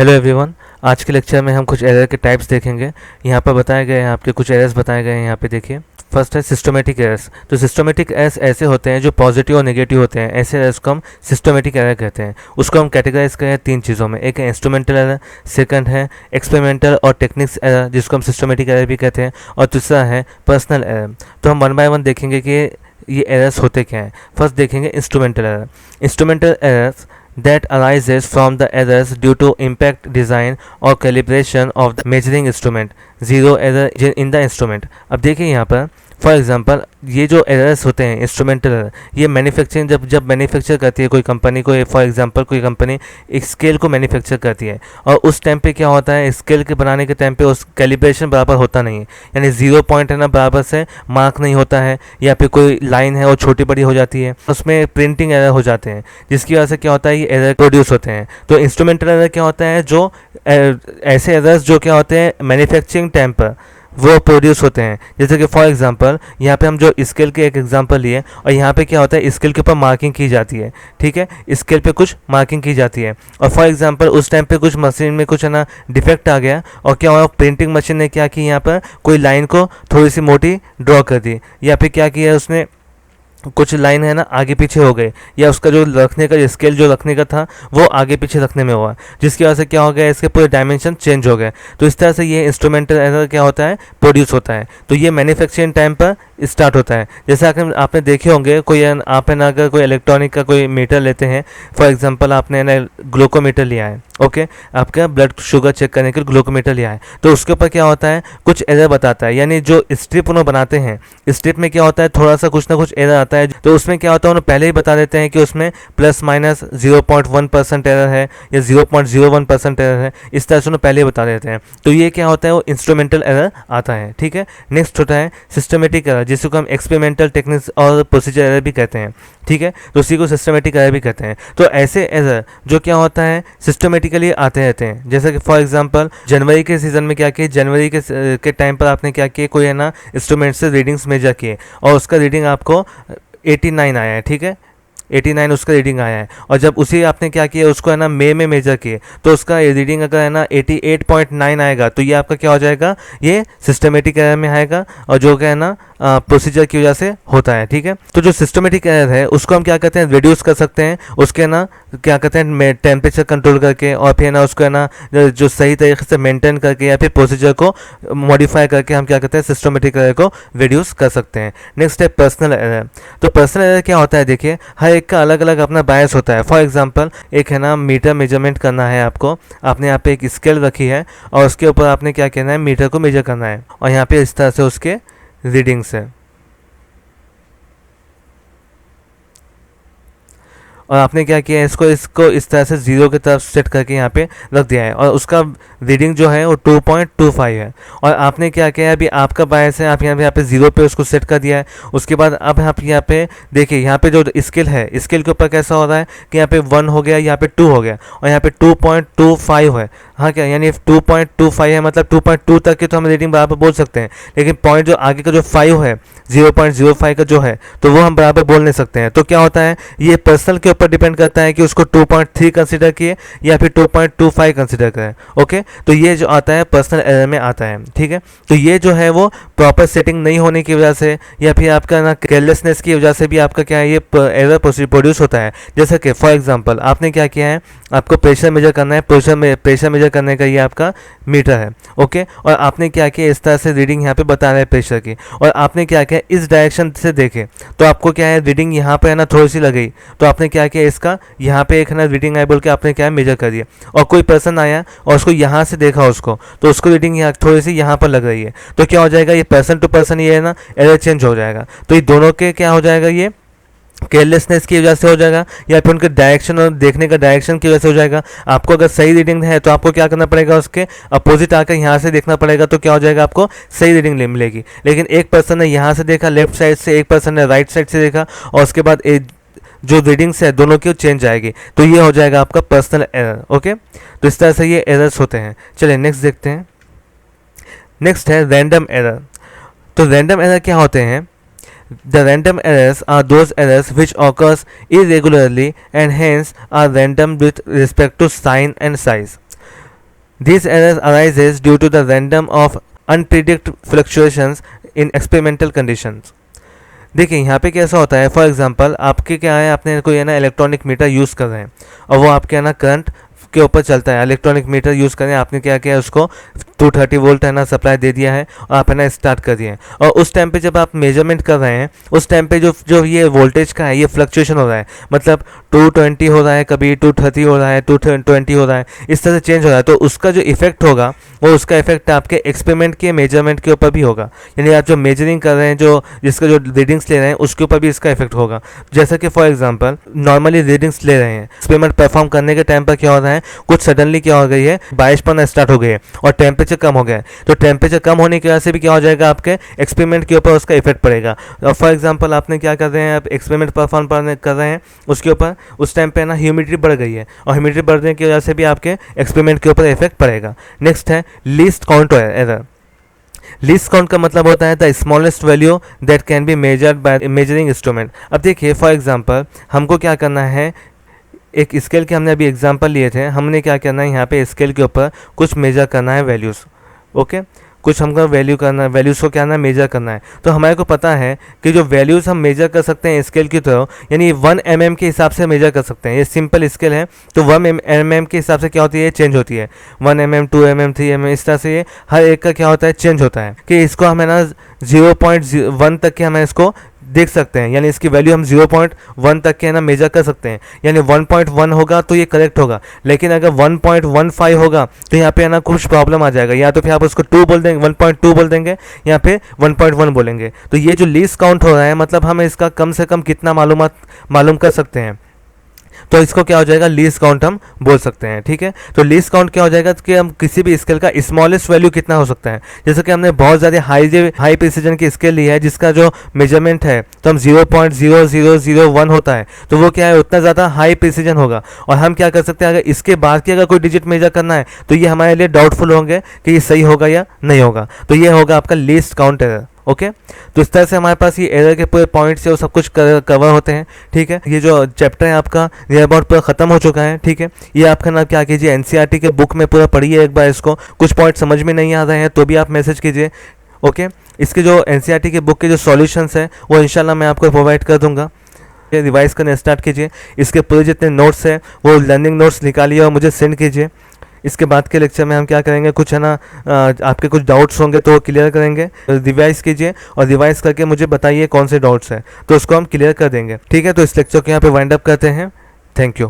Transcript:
Hello everyone. आज के lecture में हम कुछ एरर के टाइप्स देखेंगे। यहाँ पर बताए गए हैं, आपके कुछ एरर्स बताए गए हैं। यहाँ पे देखिए, फर्स्ट है सिस्टमेटिक एरर्स। तो सिस्टमेटिक एरर्स ऐसे होते हैं जो पॉजिटिव और नेगेटिव होते हैं। ऐसे एरर्स को हम सिस्टमेटिक एरर कहते हैं। उसको हम कैटेगराइज करें तीन चीज़ों में। एक है इंस्ट्रूमेंटल एरर, सेकंड है एक्सपेरिमेंटल और टेक्निक्स एरर जिसको हम सिस्टमेटिक एरर भी कहते हैं, और तीसरा है पर्सनल एरर। तो हम वन बाय वन देखेंगे कि ये एरर्स होते क्या हैं। फर्स्ट देखेंगे instrumental error. Instrumental errors that arises from the errors due to impact design or calibration of the measuring instrument, zero error in the instrument। अब देखिए यहाँ पर फॉर एग्जांपल ये जो एरर्स होते हैं इंस्ट्रूमेंटल एरर, ये मैन्युफैक्चरिंग जब मैन्युफैक्चर करती है कोई कंपनी को, फॉर एग्जांपल कोई कंपनी एक स्केल को मैन्युफैक्चर करती है और उस टाइम पे क्या होता है, स्केल के बनाने के टाइम पे उस कैलिब्रेशन बराबर होता नहीं है, यानी 0 पॉइंट है ना बराबर से मार्क नहीं होता है, या फिर कोई लाइन है वो छोटी बड़ी हो जाती है, उसमें प्रिंटिंग एरर हो जाते हैं, जिसकी वजह से क्या होता है ये एरर प्रोड्यूस होते हैं। तो इंस्ट्रूमेंटल एरर क्या होता है, जो ऐसे एरर्स जो क्या होते हैं मैन्युफैक्चरिंग टाइम पर वो प्रोड्यूस होते हैं। जैसे कि फॉर एग्जांपल यहाँ पे हम जो स्केल के एक एग्जांपल लिए, और यहाँ पे क्या होता है स्केल के ऊपर मार्किंग की जाती है, ठीक है, स्केल पे कुछ मार्किंग की जाती है, और फॉर एग्जांपल उस टाइम पे कुछ मशीन में कुछ है ना डिफेक्ट आ गया, और क्या हुआ प्रिंटिंग मशीन ने क्या की, यहाँ पर कोई लाइन को थोड़ी सी मोटी ड्रॉ कर दी, या फिर क्या किया उसने कुछ लाइन है ना आगे पीछे हो गए, या उसका जो रखने का स्केल जो रखने का था वो आगे पीछे रखने में हुआ, जिसकी वजह से क्या हो गया इसके पूरे डायमेंशन चेंज हो गए। तो इस तरह से ये इंस्ट्रूमेंटल एरर क्या होता है प्रोड्यूस होता है। तो ये मैन्युफैक्चरिंग टाइम पर स्टार्ट होता है। जैसे आपने देखे होंगे कोई आप है ना अगर कोई इलेक्ट्रॉनिक का कोई मीटर लेते हैं, फॉर एग्जांपल आपने ना ग्लूकोमीटर लिया है, ओके, आपका ब्लड शुगर चेक करने के लिए ग्लूकोमीटर लिया है, तो उसके ऊपर क्या होता है कुछ एरर बताता है, यानी जो स्ट्रिप उन्होंने बनाते हैं स्ट्रिप में क्या होता है थोड़ा सा कुछ ना कुछ एरर आता है, तो उसमें क्या होता है उन्होंने पहले ही बता देते हैं कि उसमें ±0.1% एरर है या 0.01% एरर है, इस तरह से उन्हें पहले ही बता देते हैं। तो ये क्या होता है वो इंस्ट्रूमेंटल एरर आता है, ठीक है। नेक्स्ट होता है सिस्टमेटिक एरर, जिसको हम एक्सपेरिमेंटल टेक्निक्स और प्रोसीजर एरर भी कहते हैं, ठीक है, तो उसी को सिस्टमेटिक एरर भी कहते हैं। तो ऐसे एरर जो क्या होता है सिस्टमेटिकली आते रहते हैं। जैसे कि फॉर एग्जांपल जनवरी के सीज़न में क्या किए, जनवरी के टाइम पर आपने क्या किए, कोई है ना इंस्ट्रूमेंट से रीडिंग्स मेजर किए और उसका रीडिंग आपको 89 आया है, ठीक है, 89 उसका रीडिंग आया है, और जब उसी आपने क्या किया उसको है ना मई में मेजर किए तो उसका रीडिंग अगर है ना 88.9 आएगा, तो ये आपका क्या हो जाएगा, ये सिस्टमेटिक एरर में आएगा, और जो क्या है ना प्रोसीजर की वजह से होता है, ठीक है। तो जो सिस्टमेटिक एरर है उसको हम क्या कहते हैं रिड्यूस कर सकते हैं, उसके ना क्या कहते हैं टेम्परेचर कंट्रोल करके, और फिर ना उसको है ना जो सही तरीके से मेंटेन करके या फिर प्रोसीजर को मॉडिफाई करके हम क्या कहते हैं सिस्टमेटिक एरर को रिड्यूस कर सकते हैं। नेक्स्ट है पर्सनल एरर। तो पर्सनल एरर क्या होता है, देखिए हर एक का अलग अलग अपना बायस होता है। फॉर एग्जांपल एक है ना मीटर मेजरमेंट करना है आपको, आपने यहाँ पे एक स्केल रखी है और उसके ऊपर आपने क्या कहना है मीटर को मेजर करना है, और यहाँ पे इस तरह से उसके रीडिंग्स है, और आपने क्या किया इसको इस तरह से 0 की तरफ सेट करके यहाँ पे रख दिया है, और उसका रीडिंग जो है वो 2.25 है, और आपने क्या किया अभी आपका बायस है, आप यहाँ पे 0 पे उसको सेट कर दिया है। उसके बाद अब आप यहाँ पे देखिए यहाँ पे जो स्केल है स्केल के ऊपर कैसा हो रहा है कि यहाँ पे 1 हो गया, यहाँ पे 2 हो गया, और यहाँ पे 2.25 है, हाँ क्या, यानी 2.25 है मतलब 2.2 तक की तो हम रीडिंग बराबर बोल सकते हैं, लेकिन पॉइंट जो आगे का जो 5 है 0.05 का जो है तो वो हम बराबर बोल नहीं सकते हैं। तो क्या होता है ये पर्सनल के ऊपर डिपेंड करता है कि उसको 2.3 कंसीडर किए या फिर 2.25 कंसीडर करें, ओके। तो ये जो आता है पर्सनल एरर में आता है, ठीक है। तो ये जो है वो प्रॉपर सेटिंग नहीं होने की वजह से या फिर आपका ना केयरलेसनेस की वजह से भी आपका क्या है ये एरर प्रोड्यूस होता है। जैसे कि फॉर एग्जांपल आपने क्या किया है, आपको प्रेशर मेजर करना है, प्रेशर मेजर करने का ये आपका मीटर है, ओके, और आपने क्या किया इस तरह से रीडिंग यहाँ पे बता रहा है प्रेशर की, और आपने क्या किया इस डायरेक्शन से देखे तो आपको क्या है रीडिंग यहाँ पे है ना थोड़ी सी लगई, तो आपने क्या किया इसका यहाँ पे एक है ना रीडिंग आई बोल के आपने क्या है मेजर कर दिया, और कोई पर्सन आया और उसको यहाँ से देखा उसको तो उसको रीडिंग यहाँ थोड़ी सी यहाँ पर लग रही है, तो क्या हो जाएगा ये पर्सन टू पर्सन ये है ना एरर चेंज हो जाएगा। तो ये दोनों के क्या हो जाएगा, ये केयरलेसनेस की वजह से हो जाएगा या फिर उनके डायरेक्शन और देखने का डायरेक्शन की वजह से हो जाएगा। आपको अगर सही रीडिंग है तो आपको क्या करना पड़ेगा, उसके अपोजिट आकर यहाँ से देखना पड़ेगा, तो क्या हो जाएगा आपको सही रीडिंग मिलेगी। लेकिन एक पर्सन ने यहाँ से देखा लेफ्ट साइड से, एक पर्सन ने राइट साइड से देखा, और उसके बाद जो रीडिंग्स है दोनों की चेंज आएगी, तो ये हो जाएगा आपका पर्सनल एरर, ओके। तो इस तरह से ये एरर्स होते हैं। चलिए नेक्स्ट देखते हैं। नेक्स्ट है रैंडम एरर। तो रैंडम एरर क्या होते हैं, The random errors are those errors which occurs irregularly and hence are random with respect to sign and size. These errors arises due to the random of unpredicted fluctuations in experimental conditions. देखिए यहाँ पे कैसा होता है, for example आपके क्या है, आपने कोई है ना इलेक्ट्रॉनिक मीटर यूज़ कर रहे हैं और वो आपके है ना करंट के ऊपर चलता है। इलेक्ट्रॉनिक मीटर यूज़ करें, आपने क्या किया, उसको 230 वोल्ट है ना सप्लाई दे दिया है और आप है ना स्टार्ट कर दिए। और उस टाइम पे जब आप मेजरमेंट कर रहे हैं, उस टाइम पे जो जो ये वोल्टेज का है ये फ्लक्चुएशन हो रहा है, मतलब 220 हो रहा है, कभी 230 हो रहा है, 220 हो रहा है, इस तरह से चेंज हो रहा है। तो उसका जो इफेक्ट होगा वो उसका इफेक्ट आपके एक्सपेरिमेंट के मेजरमेंट के ऊपर भी होगा, यानी आप जो मेजरिंग कर रहे हैं, जो जिसका जो रीडिंग्स ले रहे हैं उसके ऊपर भी इसका इफेक्ट होगा। जैसा कि फॉर एग्जांपल नॉर्मली रीडिंग्स ले रहे हैं, एक्सपेरिमेंट परफॉर्म करने के टाइम पर क्या हो रहा है, कुछ सडनली क्या हो गई है, बारिश पड़ना स्टार्ट हो गई है और टेम्परेचर कम हो गया है। तो टेम्परेचर कम होने की वजह से भी क्या हो जाएगा, आपके एक्सपेरिमेंट के ऊपर उसका इफेक्ट पड़ेगा। फॉर एग्जांपल आपने क्या कर रहे हैं, आप एक्सपेरिमेंट परफॉर्म कर रहे हैं, उसके ऊपर उस टाइम पे ना ह्यूमिडिटी बढ़ गई है और ह्यूमिडिटी बढ़ने की वजह से भी आपके एक्सपेरिमेंट के ऊपर इफेक्ट पड़ेगा। नेक्स्ट है least count error. Least count का मतलब होता है the smallest value that can be measured by measuring instrument. अब देखिए फॉर एग्जांपल हमको क्या करना है, एक स्केल के हमने अभी एग्जांपल लिए थे, हमने क्या करना है यहाँ पे स्केल के ऊपर कुछ मेजर करना है वैल्यूज़, ओके, कुछ हमको वैल्यू करना है, वैल्यूज़ को क्या करना है, मेजर करना है। तो हमारे को पता है कि जो वैल्यूज़ हम मेजर कर सकते हैं स्केल की तरह, यानी 1 mm के हिसाब से मेजर कर सकते हैं। ये सिंपल स्केल है, तो 1 mm के हिसाब से क्या होती है, चेंज होती है। 1 mm, 2 mm, 3 mm, इस तरह से ये हर एक का क्या होता है, चेंज होता है। कि इसको हमें ना 0.1 तक के हमें इसको देख सकते हैं, यानी इसकी वैल्यू हम 0.1 तक के है ना मेजर कर सकते हैं। यानी 1.1 होगा तो ये करेक्ट होगा, लेकिन अगर 1.15 होगा तो यहाँ पे है ना कुछ प्रॉब्लम आ जाएगा, या तो फिर आप उसको 2 बोल देंगे, 1.2 बोल देंगे, या फिर 1.1 बोलेंगे। तो ये जो लीस्ट काउंट हो रहा है, मतलब हम इसका कम से कम कितना मालूम कर सकते हैं, तो इसको क्या हो जाएगा, लीस्ट काउंट हम बोल सकते हैं। ठीक है, तो लीस्ट काउंट क्या हो जाएगा कि हम किसी भी स्केल का स्मॉलेस्ट वैल्यू कितना हो सकता है। जैसे कि हमने बहुत ज़्यादा हाई प्रिसीजन की स्केल ली है जिसका जो मेजरमेंट है तो हम 0.0001 होता है, तो वो क्या है, उतना ज़्यादा हाई प्रिसीजन होगा। और हम क्या कर सकते हैं, अगर इसके बाद की अगर कोई डिजिट मेजर करना है तो ये हमारे लिए डाउटफुल होंगे कि ये सही होगा या नहीं होगा, तो ये होगा आपका लीस्ट काउंट एरर। ओके, तो इस तरह से हमारे पास ये एरर के पूरे पॉइंट्स है वो सब कुछ कवर होते हैं। ठीक है, ये जो चैप्टर है आपका नियर अबाउट पूरा खत्म हो चुका है। ठीक है, ये आपका ना क्या कीजिए, एनसीईआरटी के बुक में पूरा पढ़िए एक बार इसको, कुछ पॉइंट समझ में नहीं आ रहे हैं तो भी आप मैसेज कीजिए। ओके, इसके जो एनसीईआरटी के बुक के जो सॉल्यूशंस हैं वो इंशाल्लाह मैं आपको प्रोवाइड कर दूंगा। रिवाइज करने स्टार्ट कीजिए, इसके पूरे जितने नोट्स हैं वो लर्निंग नोट्स निकालिए और मुझे सेंड कीजिए। इसके बाद के लेक्चर में हम क्या करेंगे, कुछ है ना आपके कुछ डाउट्स होंगे तो वो क्लियर करेंगे। रिवाइज कीजिए और रिवाइज करके मुझे बताइए कौन से डाउट्स हैं, तो उसको हम क्लियर कर देंगे। ठीक है, तो इस लेक्चर को यहाँ पे वाइंड अप करते हैं। Thank you.